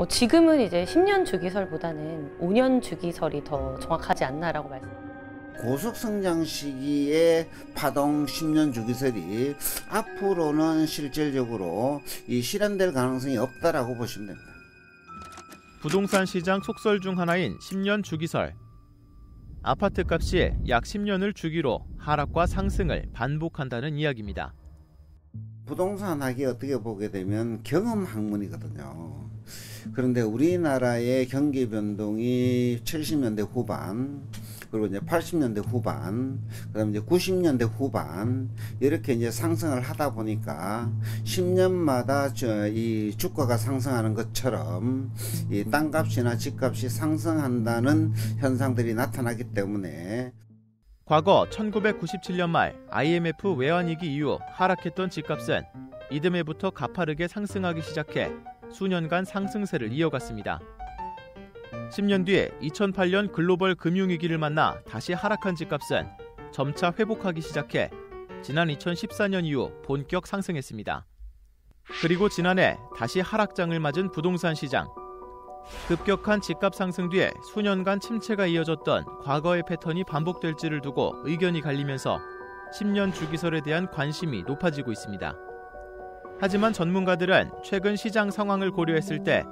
지금은 이제 10년 주기설보다는 5년 주기설이 더 정확하지 않나라고 고속성장 시기에 파동 10년 주기설이 앞으로는 실질적으로 실현될 가능성이 없다라고 보시면 됩니다. 부동산 시장 속설 중 하나인 10년 주기설. 아파트 값이 약 10년을 주기로 하락과 상승을 반복한다는 이야기입니다. 부동산 학이 어떻게 보게 되면 경험 학문이거든요. 그런데 우리나라의 경기 변동이 70년대 후반, 그리고 이제 80년대 후반, 그다음에 이제 90년대 후반 이렇게 이제 상승을 하다 보니까 10년마다 이 주가가 상승하는 것처럼 이 땅값이나 집값이 상승한다는 현상들이 나타나기 때문에 과거 1997년 말 IMF 외환위기 이후 하락했던 집값은 이듬해부터 가파르게 상승하기 시작해 수년간 상승세를 이어갔습니다. 10년 뒤에 2008년 글로벌 금융위기를 만나 다시 하락한 집값은 점차 회복하기 시작해 지난 2014년 이후 본격 상승했습니다. 그리고 지난해 다시 하락장을 맞은 부동산 시장. 급격한 집값 상승 뒤에 수년간 침체가 이어졌던 과거의 패턴이 반복될지를 두고 의견이 갈리면서 10년 주기설에 대한 관심이 높아지고 있습니다. 하지만 전문가들은 최근 시장 상황을 고려했을 때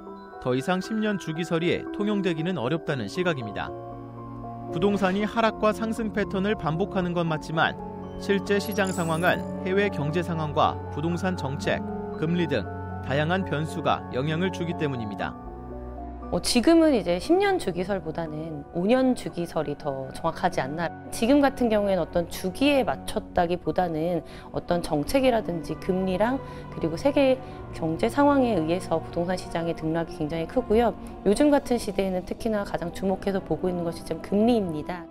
더 이상 10년 주기설이 통용되기는 어렵다는 시각입니다. 부동산이 하락과 상승 패턴을 반복하는 건 맞지만 실제 시장 상황은 해외 경제 상황과 부동산 정책, 금리 등 다양한 변수가 영향을 주기 때문입니다. 지금은 이제 10년 주기설보다는 5년 주기설이 더 정확하지 않나. 지금 같은 경우에는 어떤 주기에 맞췄다기보다는 어떤 정책이라든지 금리랑 그리고 세계 경제 상황에 의해서 부동산 시장의 등락이 굉장히 크고요. 요즘 같은 시대에는 특히나 가장 주목해서 보고 있는 것이 지금 금리입니다.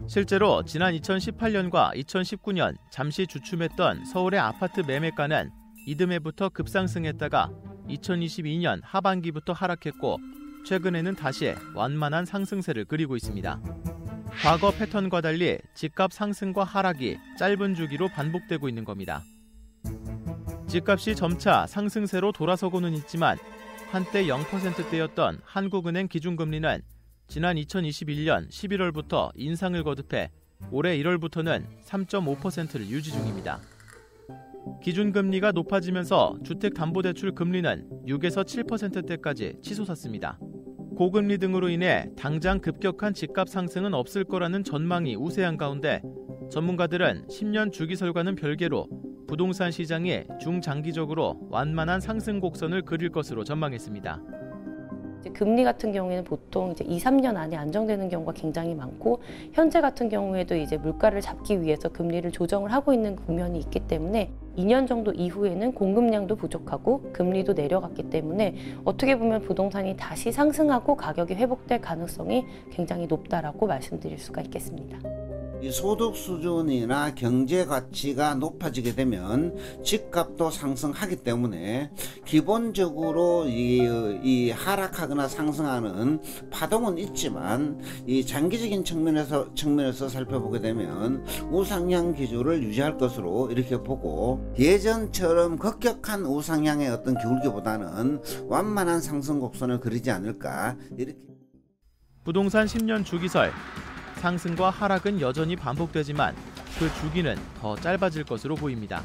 실제로 지난 2018년과 2019년 잠시 주춤했던 서울의 아파트 매매가는 이듬해부터 급상승했다가 2022년 하반기부터 하락했고 최근에는 다시 완만한 상승세를 그리고 있습니다. 과거 패턴과 달리 집값 상승과 하락이 짧은 주기로 반복되고 있는 겁니다. 집값이 점차 상승세로 돌아서고는 있지만 한때 0%대였던 한국은행 기준금리는 지난 2021년 11월부터 인상을 거듭해 올해 1월부터는 3.5%를 유지 중입니다. 기준금리가 높아지면서 주택담보대출 금리는 6에서 7%대까지 치솟았습니다. 고금리 등으로 인해 당장 급격한 집값 상승은 없을 거라는 전망이 우세한 가운데 전문가들은 10년 주기설과는 별개로 부동산 시장이 중장기적으로 완만한 상승 곡선을 그릴 것으로 전망했습니다. 금리 같은 경우에는 보통 이제 2, 3년 안에 안정되는 경우가 굉장히 많고 현재 같은 경우에도 이제 물가를 잡기 위해서 금리를 조정을 하고 있는 국면이 있기 때문에 2년 정도 이후에는 공급량도 부족하고 금리도 내려갔기 때문에 어떻게 보면 부동산이 다시 상승하고 가격이 회복될 가능성이 굉장히 높다라고 말씀드릴 수가 있겠습니다. 이 소득 수준이나 경제 가치가 높아지게 되면 집값도 상승하기 때문에 기본적으로 이 하락하거나 상승하는 파동은 있지만 이 장기적인 측면에서 살펴보게 되면 우상향 기조를 유지할 것으로 이렇게 보고 예전처럼 급격한 우상향의 어떤 기울기보다는 완만한 상승 곡선을 그리지 않을까 이렇게. 부동산 10년 주기설. 상승과 하락은 여전히 반복되지만 그 주기는 더 짧아질 것으로 보입니다.